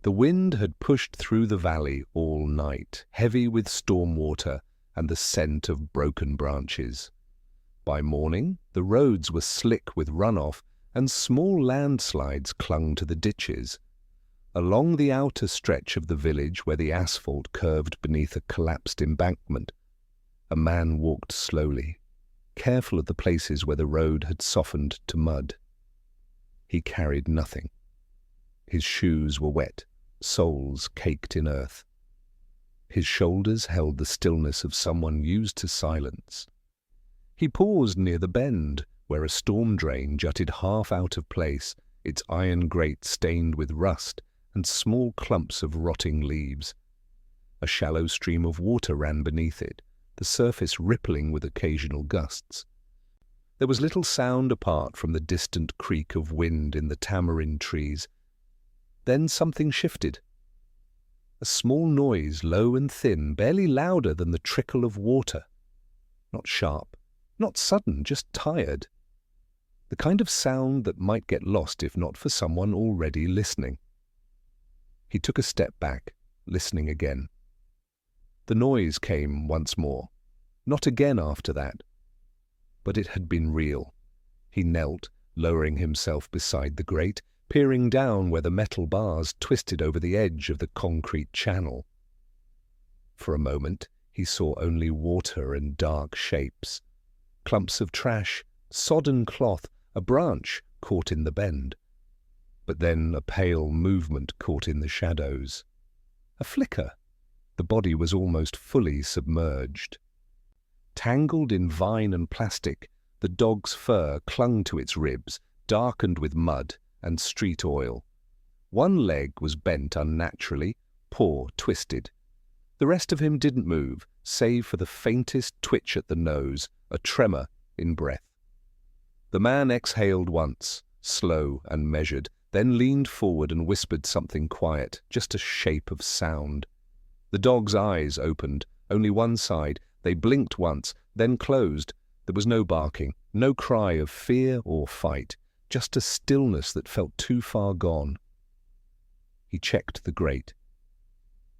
The wind had pushed through the valley all night, heavy with storm water and the scent of broken branches. By morning, the roads were slick with runoff and small landslides clung to the ditches. Along the outer stretch of the village where the asphalt curved beneath a collapsed embankment, a man walked slowly, careful of the places where the road had softened to mud. He carried nothing. His shoes were wet, soles caked in earth. His shoulders held the stillness of someone used to silence. He paused near the bend, where a storm drain jutted half out of place, its iron grate stained with rust and small clumps of rotting leaves. A shallow stream of water ran beneath it, the surface rippling with occasional gusts. There was little sound apart from the distant creak of wind in the tamarind trees. Then something shifted. A small noise, low and thin, barely louder than the trickle of water. Not sharp, not sudden, just tired. The kind of sound that might get lost if not for someone already listening. He took a step back, listening again. The noise came once more. Not again after that. But it had been real. He knelt, lowering himself beside the grate, peering down where the metal bars twisted over the edge of the concrete channel. For a moment, he saw only water and dark shapes. Clumps of trash, sodden cloth, a branch caught in the bend. But then a pale movement caught in the shadows. A flicker. The body was almost fully submerged. Tangled in vine and plastic, the dog's fur clung to its ribs, darkened with mud and street oil. One leg was bent unnaturally, paw twisted. The rest of him didn't move, save for the faintest twitch at the nose, a tremor in breath. The man exhaled once, slow and measured, then leaned forward and whispered something quiet, just a shape of sound. The dog's eyes opened, only one side. They blinked once, then closed. There was no barking, no cry of fear or fight, just a stillness that felt too far gone. He checked the grate.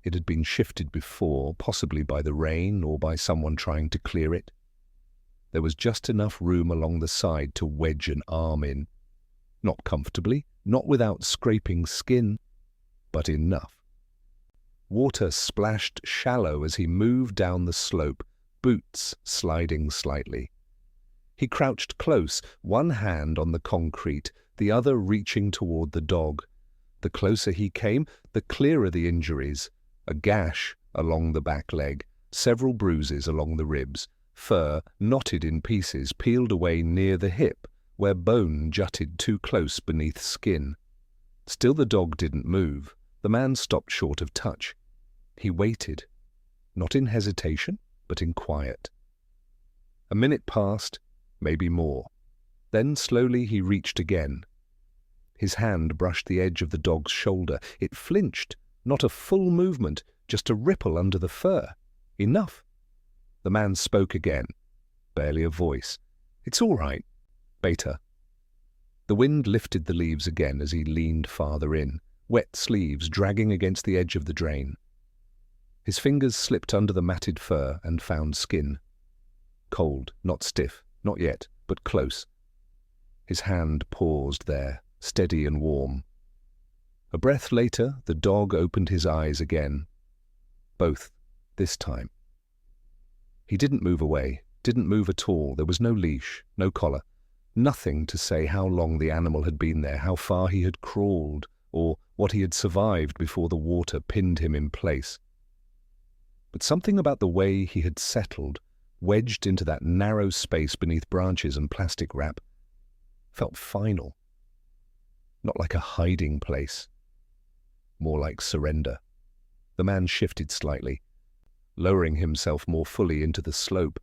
It had been shifted before, possibly by the rain or by someone trying to clear it. There was just enough room along the side to wedge an arm in. Not comfortably, not without scraping skin, but enough. Water splashed shallow as he moved down the slope, boots sliding slightly. He crouched close, one hand on the concrete, the other reaching toward the dog. The closer he came, the clearer the injuries. A gash along the back leg, several bruises along the ribs, fur knotted in pieces peeled away near the hip, where bone jutted too close beneath skin. Still the dog didn't move. The man stopped short of touch. He waited, not in hesitation, but in quiet. A minute passed, maybe more. Then slowly he reached again. His hand brushed the edge of the dog's shoulder. It flinched, not a full movement, just a ripple under the fur. Enough. The man spoke again, barely a voice. "It's all right, Beta." The wind lifted the leaves again as he leaned farther in, wet sleeves dragging against the edge of the drain. His fingers slipped under the matted fur and found skin. Cold, not stiff, not yet, but close. His hand paused there, steady and warm. A breath later, the dog opened his eyes again. Both, this time. He didn't move away, didn't move at all. There was no leash, no collar, nothing to say how long the animal had been there, how far he had crawled, or what he had survived before the water pinned him in place. But something about the way he had settled, wedged into that narrow space beneath branches and plastic wrap, felt final. Not like a hiding place. More like surrender. The man shifted slightly, lowering himself more fully into the slope.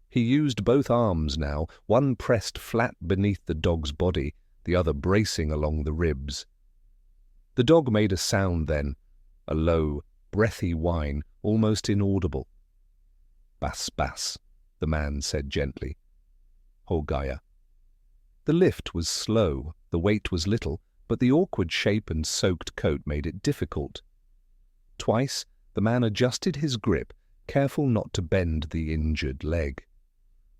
He used both arms now, one pressed flat beneath the dog's body, the other bracing along the ribs. The dog made a sound then, a low, breathy whine, almost inaudible. "Bas, bas," the man said gently. "Ho Gaia." The lift was slow, the weight was little, but the awkward shape and soaked coat made it difficult. Twice, the man adjusted his grip, careful not to bend the injured leg.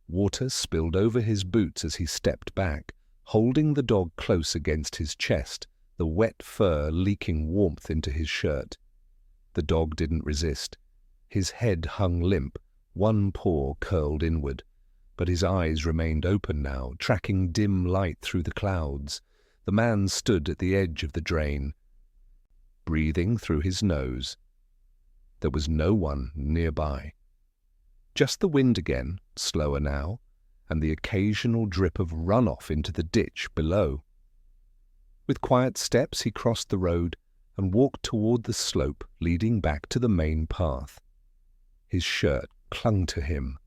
Water spilled over his boots as he stepped back, holding the dog close against his chest, the wet fur leaking warmth into his shirt. The dog didn't resist. His head hung limp, one paw curled inward, but his eyes remained open now, tracking dim light through the clouds. The man stood at the edge of the drain, breathing through his nose. There was no one nearby. Just the wind again, slower now, and the occasional drip of runoff into the ditch below. With quiet steps he crossed the road and walked toward the slope leading back to the main path. His shirt clung to him.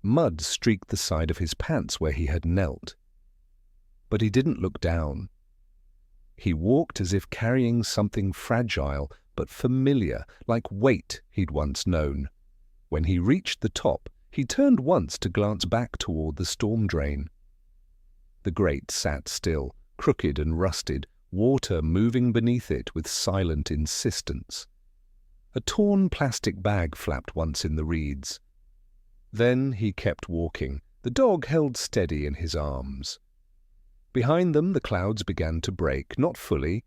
Mud streaked the side of his pants where he had knelt. But he didn't look down. He walked as if carrying something fragile but familiar, like weight he'd once known. When he reached the top, he turned once to glance back toward the storm drain. The grate sat still, crooked and rusted, water moving beneath it with silent insistence. A torn plastic bag flapped once in the reeds. Then he kept walking, the dog held steady in his arms. Behind them the clouds began to break, not fully,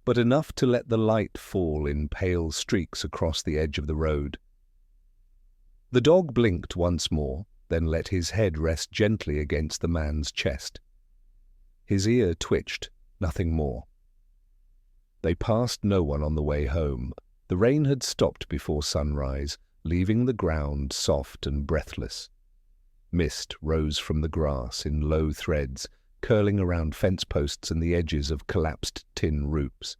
but enough to let the light fall in pale streaks across the edge of the road. The dog blinked once more, then let his head rest gently against the man's chest. His ear twitched, nothing more. They passed no one on the way home. The rain had stopped before sunrise, leaving the ground soft and breathless. Mist rose from the grass in low threads, curling around fence posts and the edges of collapsed tin roofs.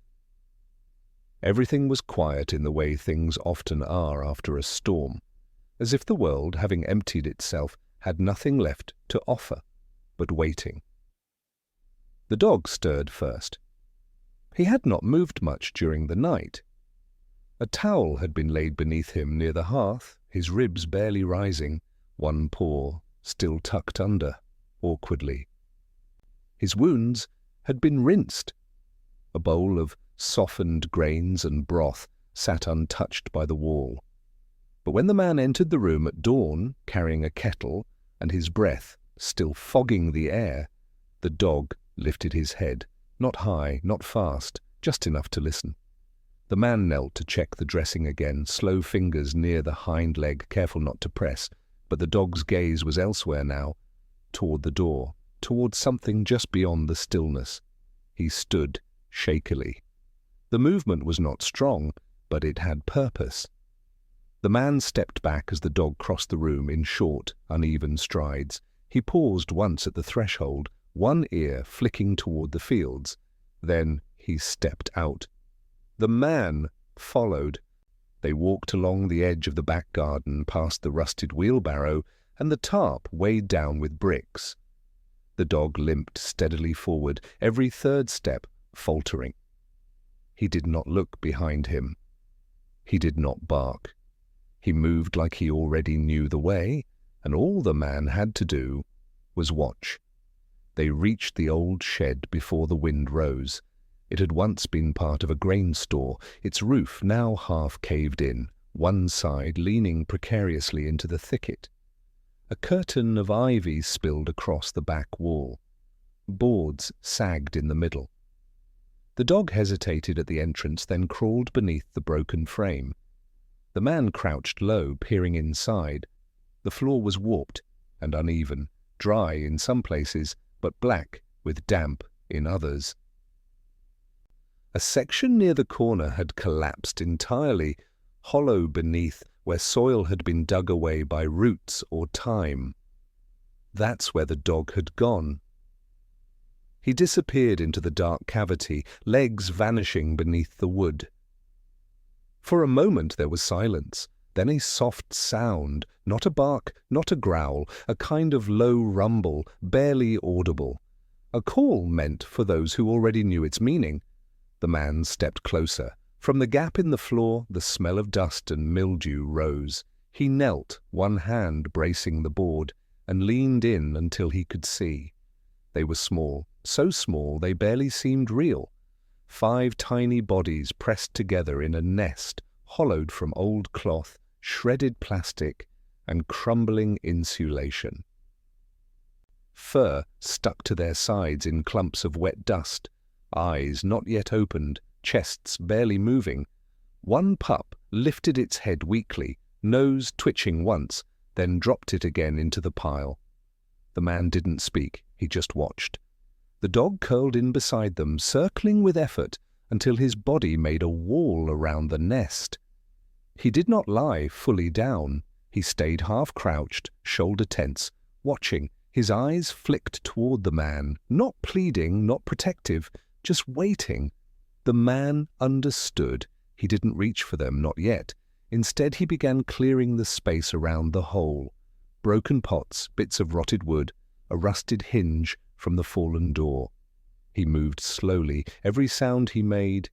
Everything was quiet in the way things often are after a storm, as if the world, having emptied itself, had nothing left to offer but waiting. The dog stirred first. He had not moved much during the night. A towel had been laid beneath him near the hearth, his ribs barely rising, one paw still tucked under, awkwardly. His wounds had been rinsed. A bowl of softened grains and broth sat untouched by the wall. But when the man entered the room at dawn, carrying a kettle, and his breath still fogging the air, the dog lifted his head, not high, not fast, just enough to listen. The man knelt to check the dressing again, slow fingers near the hind leg, careful not to press, but the dog's gaze was elsewhere now, toward the door, toward something just beyond the stillness. He stood shakily. The movement was not strong, but it had purpose. The man stepped back as the dog crossed the room in short, uneven strides. He paused once at the threshold, one ear flicking toward the fields. Then he stepped out. The man followed. They walked along the edge of the back garden, past the rusted wheelbarrow and the tarp weighed down with bricks. The dog limped steadily forward, every third step faltering. He did not look behind him. He did not bark. He moved like he already knew the way, and all the man had to do was watch. They reached the old shed before the wind rose. It had once been part of a grain store, its roof now half caved in, one side leaning precariously into the thicket. A curtain of ivy spilled across the back wall. Boards sagged in the middle. The dog hesitated at the entrance, then crawled beneath the broken frame. The man crouched low, peering inside. The floor was warped and uneven, dry in some places, but black with damp in others. A section near the corner had collapsed entirely, hollow beneath where soil had been dug away by roots or time. That's where the dog had gone. He disappeared into the dark cavity, legs vanishing beneath the wood. For a moment there was silence, then a soft sound, not a bark, not a growl, a kind of low rumble, barely audible. A call meant for those who already knew its meaning. The man stepped closer. From the gap in the floor, the smell of dust and mildew rose. He knelt, one hand bracing the board, and leaned in until he could see. They were small, so small they barely seemed real. 5 tiny bodies pressed together in a nest, hollowed from old cloth, shredded plastic, and crumbling insulation. Fur stuck to their sides in clumps of wet dust, eyes not yet opened, chests barely moving. One pup lifted its head weakly, nose twitching once, then dropped it again into the pile. The man didn't speak, he just watched. The dog curled in beside them, circling with effort until his body made a wall around the nest. He did not lie fully down. He stayed half-crouched, shoulder tense, watching, his eyes flicked toward the man, not pleading, not protective, just waiting. The man understood. He didn't reach for them, not yet. Instead, he began clearing the space around the hole. Broken pots, bits of rotted wood, a rusted hinge from the fallen door. He moved slowly. Every sound he made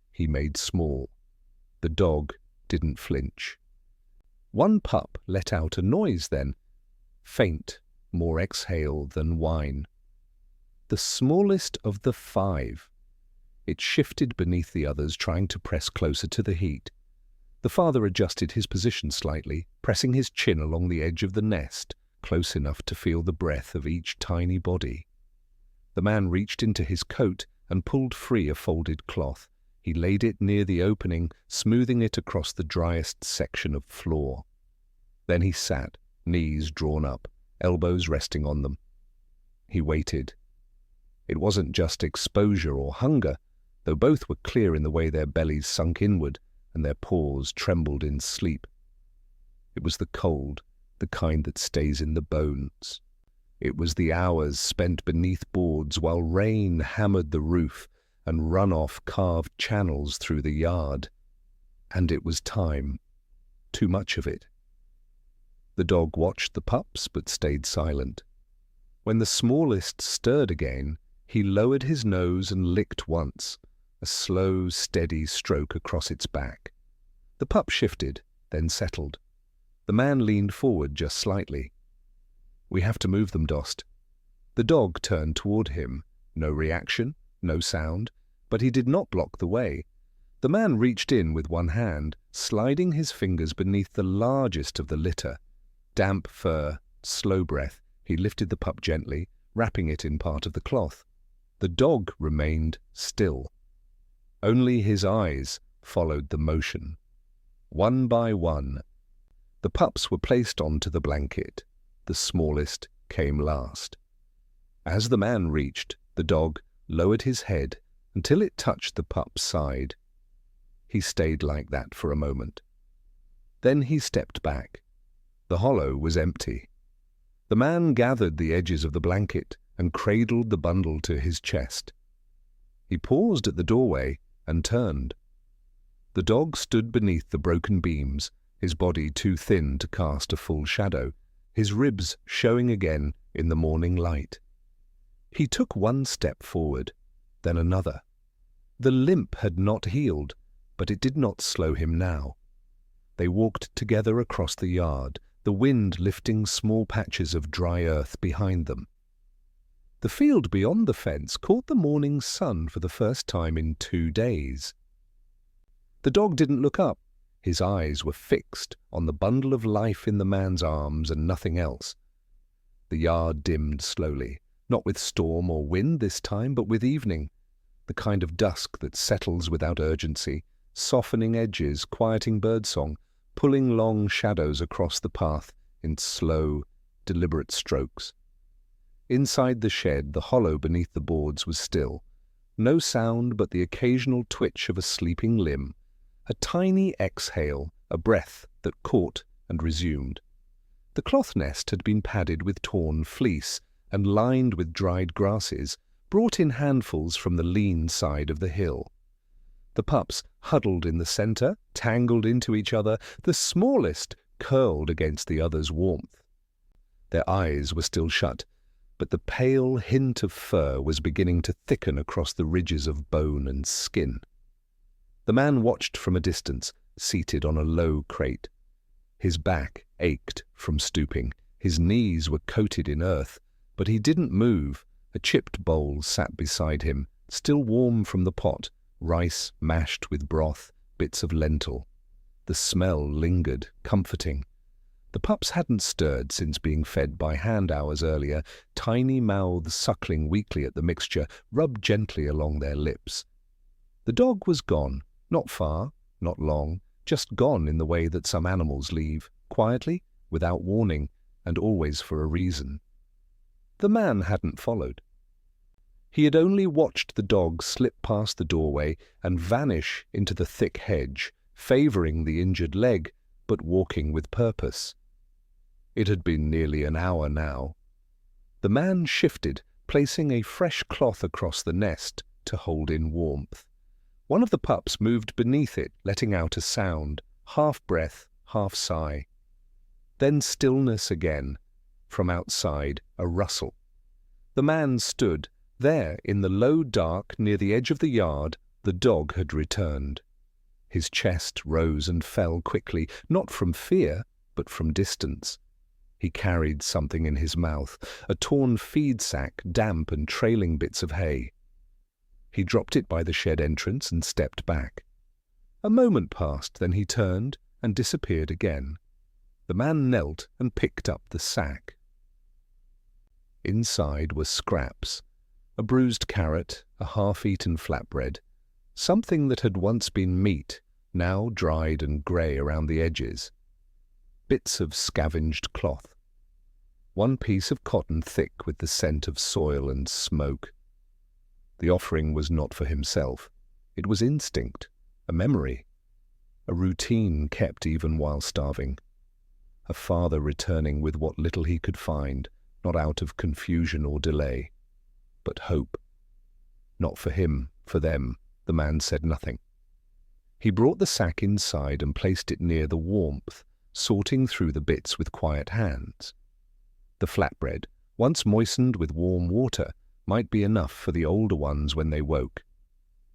small. The dog didn't flinch. One pup let out a noise then, faint, more exhale than whine. The smallest of the 5. It shifted beneath the others, trying to press closer to the heat. The father adjusted his position slightly, pressing his chin along the edge of the nest, close enough to feel the breath of each tiny body. The man reached into his coat and pulled free a folded cloth. He laid it near the opening, smoothing it across the driest section of floor. Then he sat, knees drawn up, elbows resting on them. He waited. It wasn't just exposure or hunger, though both were clear in the way their bellies sunk inward and their paws trembled in sleep. It was the cold, the kind that stays in the bones. It was the hours spent beneath boards while rain hammered the roof and runoff carved channels through the yard. And it was time. Too much of it. The dog watched the pups but stayed silent. When the smallest stirred again, he lowered his nose and licked once, a slow, steady stroke across its back. The pup shifted, then settled. The man leaned forward just slightly. "We have to move them, Dost." The dog turned toward him. No reaction, no sound, but he did not block the way. The man reached in with one hand, sliding his fingers beneath the largest of the litter. Damp fur, slow breath, he lifted the pup gently, wrapping it in part of the cloth. The dog remained still. Only his eyes followed the motion. One by one, the pups were placed onto the blanket. The smallest came last. As the man reached, the dog lowered his head until it touched the pup's side. He stayed like that for a moment. Then he stepped back. The hollow was empty. The man gathered the edges of the blanket and cradled the bundle to his chest. He paused at the doorway and turned. The dog stood beneath the broken beams, his body too thin to cast a full shadow, his ribs showing again in the morning light. He took one step forward, then another. The limp had not healed, but it did not slow him now. They walked together across the yard, the wind lifting small patches of dry earth behind them. The field beyond the fence caught the morning sun for the first time in 2 days. The dog didn't look up. His eyes were fixed on the bundle of life in the man's arms and nothing else. The yard dimmed slowly, not with storm or wind this time, but with evening, the kind of dusk that settles without urgency, softening edges, quieting birdsong, pulling long shadows across the path in slow, deliberate strokes. Inside the shed, the hollow beneath the boards was still. No sound but the occasional twitch of a sleeping limb, a tiny exhale, a breath that caught and resumed. The cloth nest had been padded with torn fleece and lined with dried grasses, brought in handfuls from the lean side of the hill. The pups huddled in the center, tangled into each other, the smallest curled against the other's warmth. Their eyes were still shut, but the pale hint of fur was beginning to thicken across the ridges of bone and skin. The man watched from a distance, seated on a low crate. His back ached from stooping, his knees were coated in earth, but he didn't move, A chipped bowl sat beside him, still warm from the pot, rice mashed with broth, bits of lentil. The smell lingered, comforting. The pups hadn't stirred since being fed by hand hours earlier, tiny mouths suckling weakly at the mixture, rubbed gently along their lips. The dog was gone, not far, not long, just gone in the way that some animals leave, quietly, without warning, and always for a reason. The man hadn't followed. He had only watched the dog slip past the doorway and vanish into the thick hedge, favouring the injured leg, but walking with purpose. It had been nearly an hour now. The man shifted, placing a fresh cloth across the nest to hold in warmth. One of the pups moved beneath it, letting out a sound, half breath, half sigh. Then stillness again. From outside, a rustle. The man stood. There, in the low dark near the edge of the yard, the dog had returned. His chest rose and fell quickly, not from fear, but from distance. He carried something in his mouth, a torn feed sack, damp and trailing bits of hay. He dropped it by the shed entrance and stepped back. A moment passed, then he turned and disappeared again. The man knelt and picked up the sack. Inside were scraps, a bruised carrot, a half-eaten flatbread, something that had once been meat, now dried and grey around the edges. Bits of scavenged cloth. One piece of cotton thick with the scent of soil and smoke. The offering was not for himself. It was instinct, a memory, a routine kept even while starving. A father returning with what little he could find, not out of confusion or delay, but hope. Not for him, for them, the man said nothing. He brought the sack inside and placed it near the warmth, sorting through the bits with quiet hands. The flatbread, once moistened with warm water, might be enough for the older ones when they woke.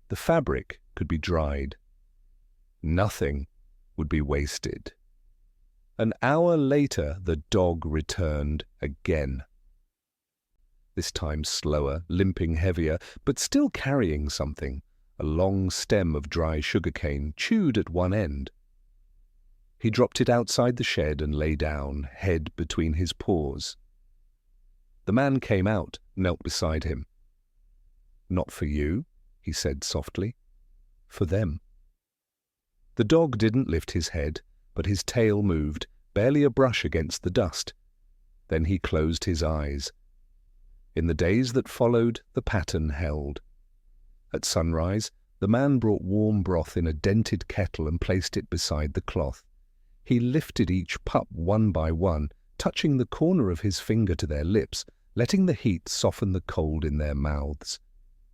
The fabric could be dried. Nothing would be wasted. An hour later, the dog returned again. This time slower, limping heavier, but still carrying something, a long stem of dry sugarcane chewed at one end. He dropped it outside the shed and lay down, head between his paws. The man came out, knelt beside him. "Not for you," he said softly. "For them." The dog didn't lift his head, but his tail moved, barely a brush against the dust. Then he closed his eyes. In the days that followed, the pattern held. At sunrise, the man brought warm broth in a dented kettle and placed it beside the cloth. He lifted each pup one by one, touching the corner of his finger to their lips, letting the heat soften the cold in their mouths.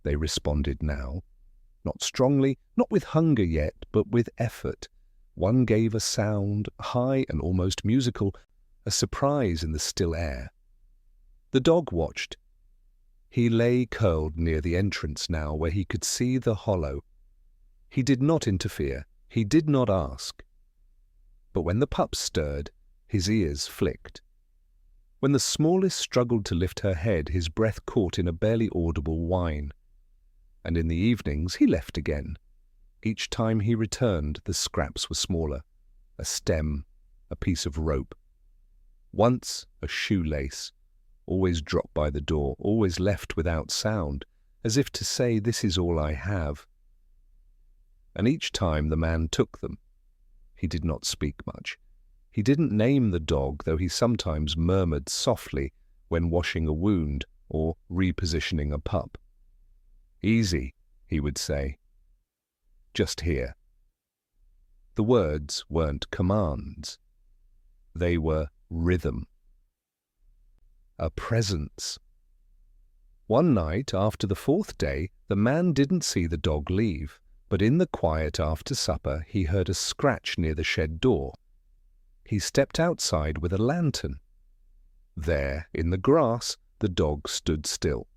They responded now. Not strongly, not with hunger yet, but with effort. One gave a sound, high and almost musical, a surprise in the still air. The dog watched. He lay curled near the entrance now, where he could see the hollow. He did not interfere. He did not ask. But when the pup stirred, his ears flicked. When the smallest struggled to lift her head, his breath caught in a barely audible whine. And in the evenings he left again. Each time he returned, the scraps were smaller. A stem, a piece of rope. Once a shoelace, always dropped by the door, always left without sound, as if to say, "This is all I have." And each time the man took them. He did not speak much. He didn't name the dog, though he sometimes murmured softly when washing a wound or repositioning a pup. "Easy," he would say. "Just here." The words weren't commands. They were rhythm. A presence. One night, after the fourth day, the man didn't see the dog leave, but in the quiet after supper he heard a scratch near the shed door. He stepped outside with a lantern. There, in the grass, the dog stood still.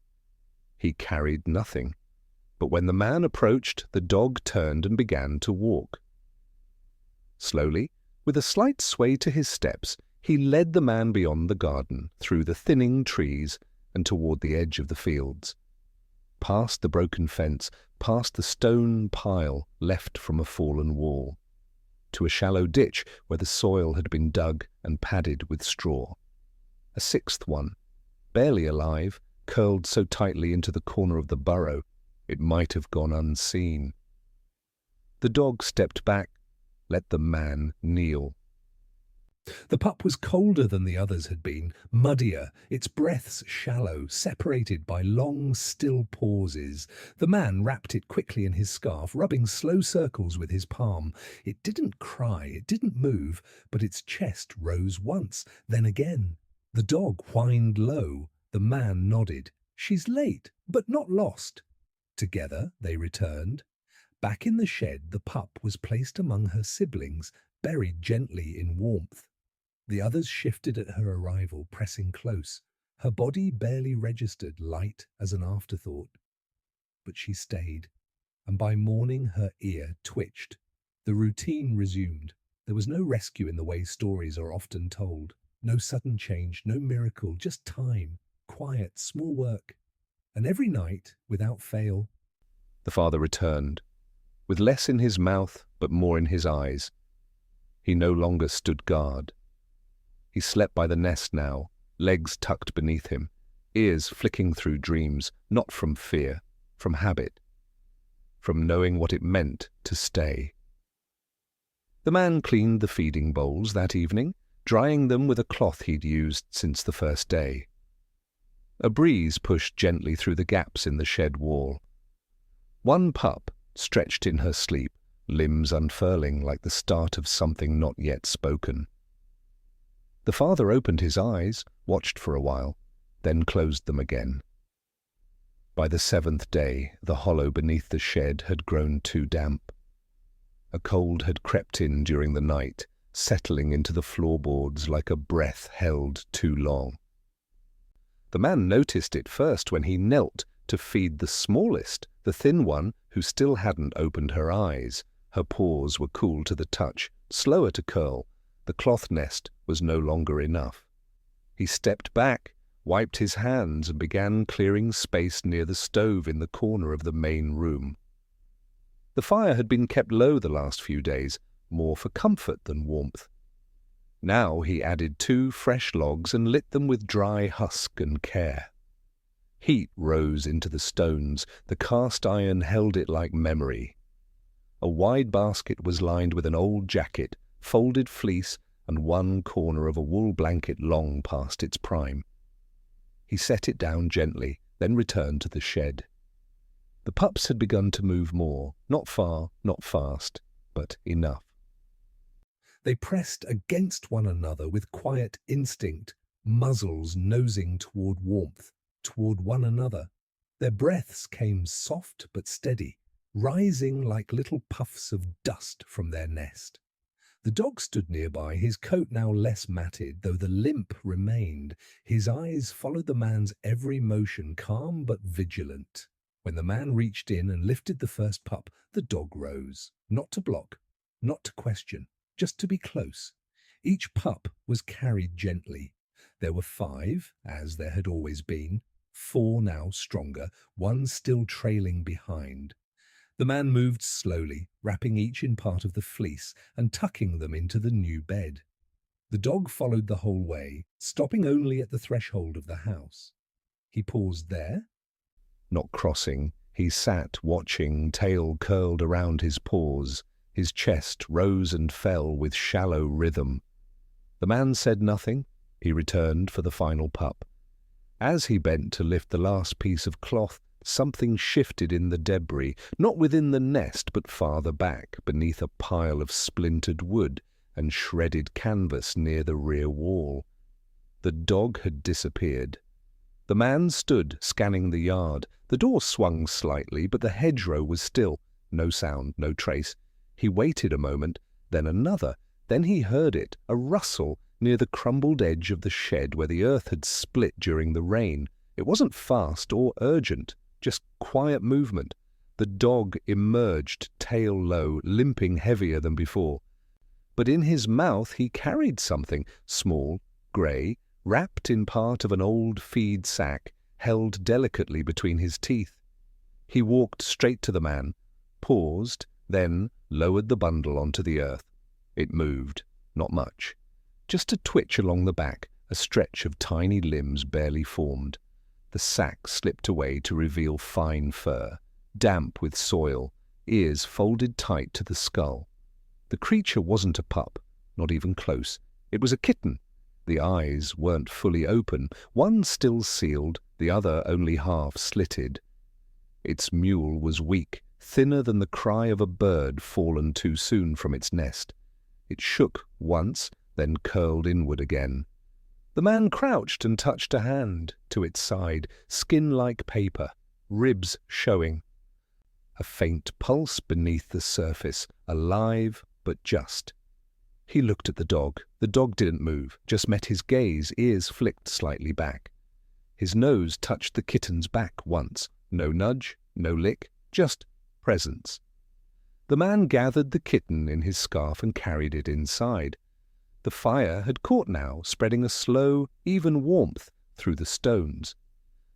He carried nothing, but when the man approached, the dog turned and began to walk. Slowly, with a slight sway to his steps, he led the man beyond the garden, through the thinning trees, and toward the edge of the fields. Past the broken fence, past the stone pile left from a fallen wall, to a shallow ditch where the soil had been dug and padded with straw. A sixth one, barely alive, curled so tightly into the corner of the burrow it might have gone unseen. The dog stepped back, let the man kneel. The pup was colder than the others had been, muddier, its breaths shallow, separated by long, still pauses. The man wrapped it quickly in his scarf, rubbing slow circles with his palm. It didn't cry, it didn't move, but its chest rose once, then again. The dog whined low. The man nodded. "She's late, but not lost." Together they returned. Back in the shed, the pup was placed among her siblings, buried gently in warmth. The others shifted at her arrival, pressing close. Her body barely registered, light as an afterthought. But she stayed, and by morning her ear twitched. The routine resumed. There was no rescue in the way stories are often told. No sudden change, no miracle, just time, quiet, small work. And every night, without fail, the father returned, with less in his mouth but more in his eyes. He no longer stood guard. He slept by the nest now, legs tucked beneath him, ears flicking through dreams, not from fear, from habit, from knowing what it meant to stay. The man cleaned the feeding bowls that evening, drying them with a cloth he'd used since the first day. A breeze pushed gently through the gaps in the shed wall. One pup stretched in her sleep, limbs unfurling like the start of something not yet spoken. The father opened his eyes, watched for a while, then closed them again. By the seventh day, the hollow beneath the shed had grown too damp. A cold had crept in during the night, settling into the floorboards like a breath held too long. The man noticed it first when he knelt to feed the smallest, the thin one who still hadn't opened her eyes. Her paws were cool to the touch, slower to curl. The cloth nest was no longer enough. He stepped back, wiped his hands, and began clearing space near the stove in the corner of the main room. The fire had been kept low the last few days, more for comfort than warmth. Now he added 2 fresh logs and lit them with dry husk and care. Heat rose into the stones, the cast iron held it like memory. A wide basket was lined with an old jacket, folded fleece, and one corner of a wool blanket long past its prime. He set it down gently, then returned to the shed. The pups had begun to move more, not far, not fast, but enough. They pressed against one another with quiet instinct, muzzles nosing toward warmth, toward one another. Their breaths came soft but steady, rising like little puffs of dust from their nest. The dog stood nearby, his coat now less matted, though the limp remained. His eyes followed the man's every motion, calm but vigilant. When the man reached in and lifted the first pup, the dog rose, not to block, not to question, just to be close. Each pup was carried gently. There were 5, as there had always been, 4 now stronger, one still trailing behind. The man moved slowly, wrapping each in part of the fleece and tucking them into the new bed. The dog followed the whole way, stopping only at the threshold of the house. He paused there. Not crossing, he sat watching, tail curled around his paws. His chest rose and fell with shallow rhythm. The man said nothing. He returned for the final pup. As he bent to lift the last piece of cloth, something shifted in the debris, not within the nest but farther back, beneath a pile of splintered wood and shredded canvas near the rear wall. The dog had disappeared. The man stood, scanning the yard. The door swung slightly, but the hedgerow was still. No sound, no trace. He waited a moment, then another. Then he heard it, a rustle, near the crumbled edge of the shed where the earth had split during the rain. It wasn't fast or urgent, just quiet movement. The dog emerged, tail low, limping heavier than before. But in his mouth he carried something, small, grey, wrapped in part of an old feed sack. held delicately between his teeth. He walked straight to the man, paused, then lowered the bundle onto the earth. It moved, not much. Just a twitch along the back, a stretch of tiny limbs barely formed. The sack slipped away to reveal fine fur, damp with soil, ears folded tight to the skull. The creature wasn't a pup, not even close. It was a kitten. The eyes weren't fully open, one still sealed, the other only half slitted. Its mewl was weak, thinner than the cry of a bird fallen too soon from its nest. It shook once, then curled inward again. The man crouched and touched a hand to its side, skin like paper, ribs showing. A faint pulse beneath the surface, alive but just. He looked at the dog. The dog didn't move, just met his gaze, ears flicked slightly back. His nose touched the kitten's back once. No nudge, no lick, just presence. The man gathered the kitten in his scarf and carried it inside. The fire had caught now, spreading a slow, even warmth through the stones.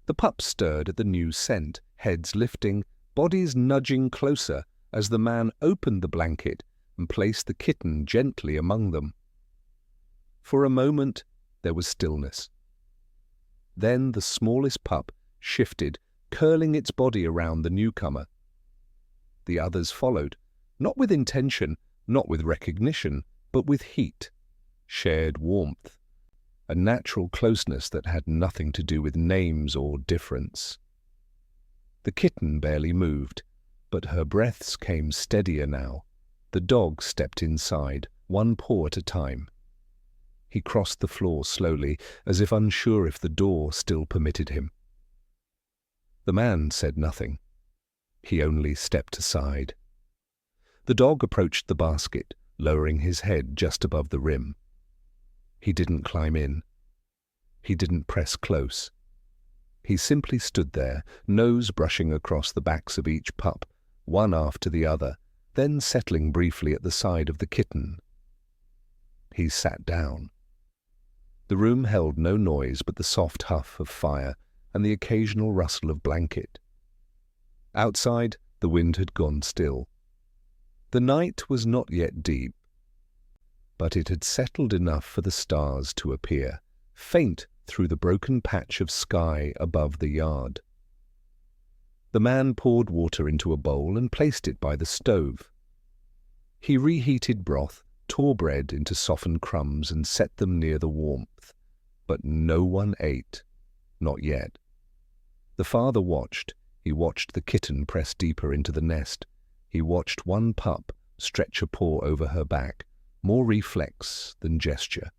The pup stirred at the new scent, heads lifting, bodies nudging closer as the man opened the blanket and placed the kitten gently among them. For a moment, there was stillness. Then the smallest pup shifted, curling its body around the newcomer. The others followed, not with intention, not with recognition, but with heat, shared warmth, a natural closeness that had nothing to do with names or difference. The kitten barely moved, but her breaths came steadier now. The dog stepped inside, one paw at a time. He crossed the floor slowly, as if unsure if the door still permitted him. The man said nothing. He only stepped aside. The dog approached the basket, lowering his head just above the rim. He didn't climb in. He didn't press close. He simply stood there, nose brushing across the backs of each pup, one after the other, then settling briefly at the side of the kitten. He sat down. The room held no noise but the soft huff of fire and the occasional rustle of blanket. Outside, the wind had gone still. The night was not yet deep, but it had settled enough for the stars to appear, faint through the broken patch of sky above the yard. The man poured water into a bowl and placed it by the stove. He reheated broth, tore bread into softened crumbs and set them near the warmth. But no one ate. Not yet. The father watched. He watched the kitten press deeper into the nest. He watched one pup stretch a paw over her back, more reflex than gesture.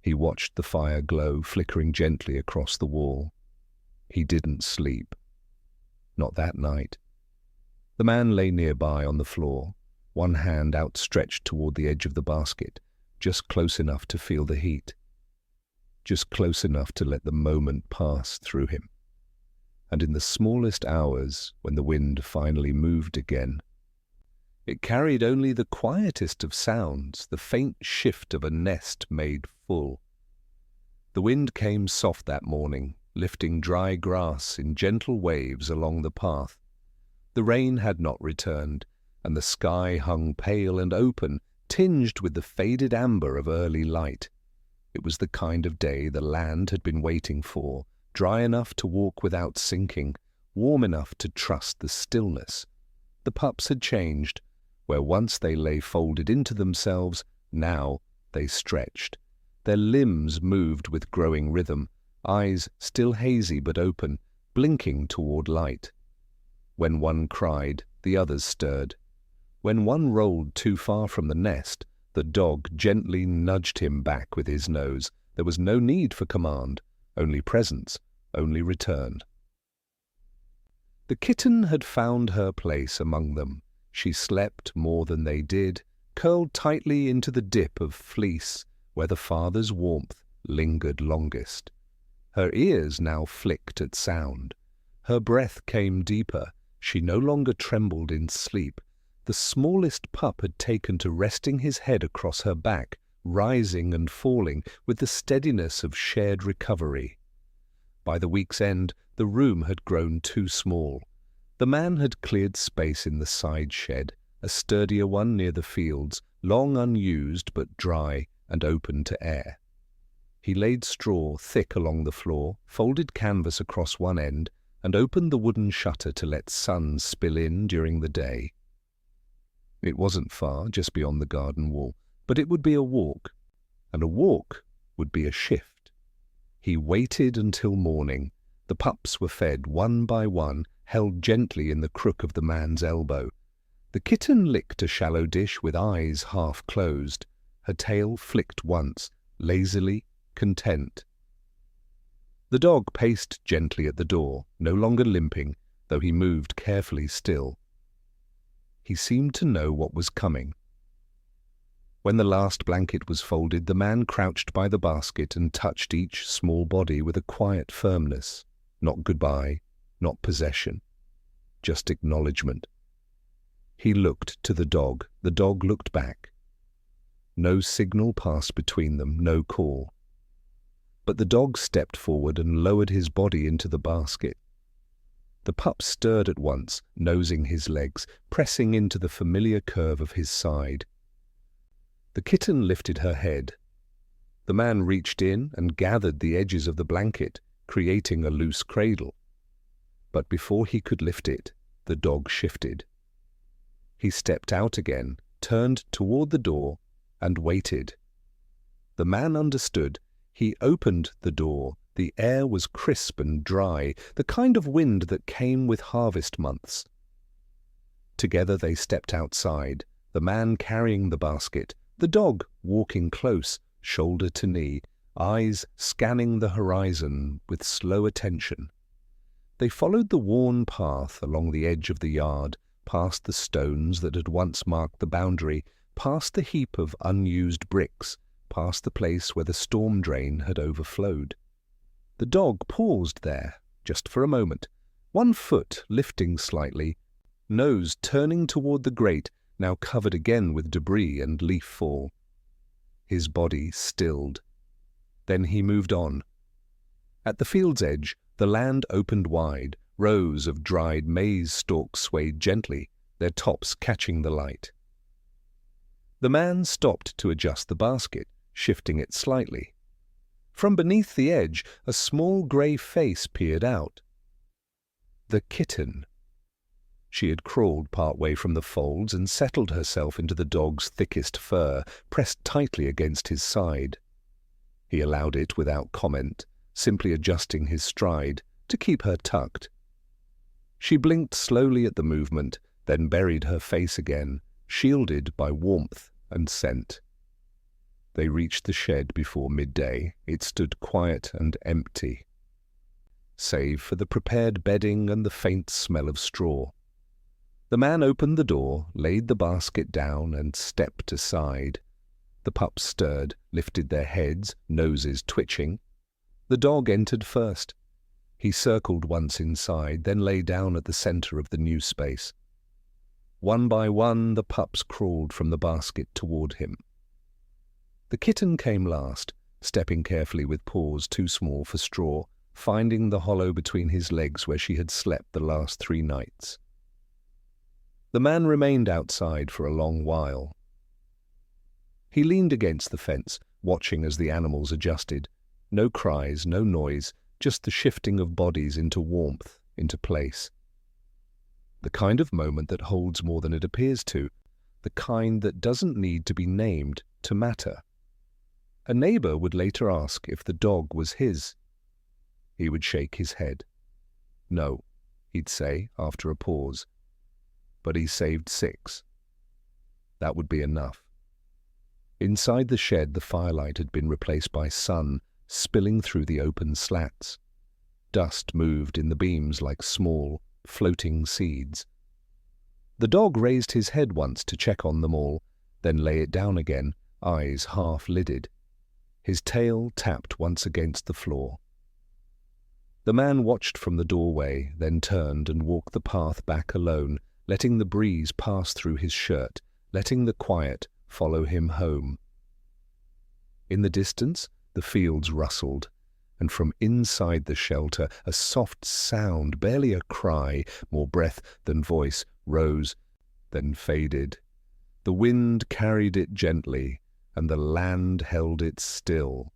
He watched the fire glow, flickering gently across the wall. He didn't sleep. Not that night. The man lay nearby on the floor, one hand outstretched toward the edge of the basket, just close enough to feel the heat, just close enough to let the moment pass through him. And in the smallest hours, when the wind finally moved again, it carried only the quietest of sounds, the faint shift of a nest made full. The wind came soft that morning, lifting dry grass in gentle waves along the path. The rain had not returned, and the sky hung pale and open, tinged with the faded amber of early light. It was the kind of day the land had been waiting for, dry enough to walk without sinking, warm enough to trust the stillness. The pups had changed. Where once they lay folded into themselves, now they stretched. Their limbs moved with growing rhythm, eyes still hazy but open, blinking toward light. When one cried, the others stirred. When one rolled too far from the nest, the dog gently nudged him back with his nose. There was no need for command, only presence, only return. The kitten had found her place among them. She slept more than they did, curled tightly into the dip of fleece where the father's warmth lingered longest. Her ears now flicked at sound. Her breath came deeper. She no longer trembled in sleep. The smallest pup had taken to resting his head across her back, rising and falling with the steadiness of shared recovery. By the week's end, the room had grown too small. The man had cleared space in the side shed, a sturdier one near the fields, long unused but dry and open to air. He laid straw thick along the floor, folded canvas across one end, and opened the wooden shutter to let sun spill in during the day. It wasn't far, just beyond the garden wall, but it would be a walk, and a walk would be a shift. He waited until morning. The pups were fed one by one, held gently in the crook of the man's elbow. The kitten licked a shallow dish with eyes half closed. Her tail flicked once, lazily, content. The dog paced gently at the door, no longer limping, though he moved carefully still. He seemed to know what was coming. When the last blanket was folded, the man crouched by the basket and touched each small body with a quiet firmness. Not goodbye, not possession, just acknowledgement. He looked to the dog looked back. No signal passed between them, no call. But the dog stepped forward and lowered his body into the basket. The pup stirred at once, nosing his legs, pressing into the familiar curve of his side. The kitten lifted her head. The man reached in and gathered the edges of the blanket, creating a loose cradle. But before he could lift it, the dog shifted. He stepped out again, turned toward the door, and waited. The man understood. He opened the door. The air was crisp and dry, the kind of wind that came with harvest months. Together they stepped outside, the man carrying the basket, the dog walking close, shoulder to knee, eyes scanning the horizon with slow attention. They followed the worn path along the edge of the yard, past the stones that had once marked the boundary, past the heap of unused bricks, past the place where the storm drain had overflowed. The dog paused there, just for a moment, one foot lifting slightly, nose turning toward the grate, now covered again with debris and leaf fall. His body stilled. Then he moved on. At the field's edge, the land opened wide. Rows of dried maize stalks swayed gently, their tops catching the light. The man stopped to adjust the basket, shifting it slightly. From beneath the edge, a small grey face peered out. The kitten. She had crawled part way from the folds and settled herself into the dog's thickest fur, pressed tightly against his side. He allowed it without comment, simply adjusting his stride to keep her tucked. She blinked slowly at the movement, then buried her face again, shielded by warmth and scent. They reached the shed before midday. It stood quiet and empty, save for the prepared bedding and the faint smell of straw. The man opened the door, laid the basket down, and stepped aside. The pups stirred, lifted their heads, noses twitching. The dog entered first. He circled once inside, then lay down at the center of the new space. One by one, the pups crawled from the basket toward him. The kitten came last, stepping carefully with paws too small for straw, finding the hollow between his legs where she had slept the last 3 nights. The man remained outside for a long while. He leaned against the fence, watching as the animals adjusted. No cries, no noise, just the shifting of bodies into warmth, into place. The kind of moment that holds more than it appears to, the kind that doesn't need to be named to matter. A neighbor would later ask if the dog was his. He would shake his head. No, he'd say after a pause. But he saved 6. That would be enough. Inside the shed, the firelight had been replaced by sun spilling through the open slats. Dust moved in the beams like small, floating seeds. The dog raised his head once to check on them all, then lay it down again, eyes half-lidded. His tail tapped once against the floor. The man watched from the doorway, then turned and walked the path back alone, letting the breeze pass through his shirt, letting the quiet follow him home. In the distance, the fields rustled. and from inside the shelter a soft sound, barely a cry, more breath than voice, rose, then faded. The wind carried it gently, and the land held it still.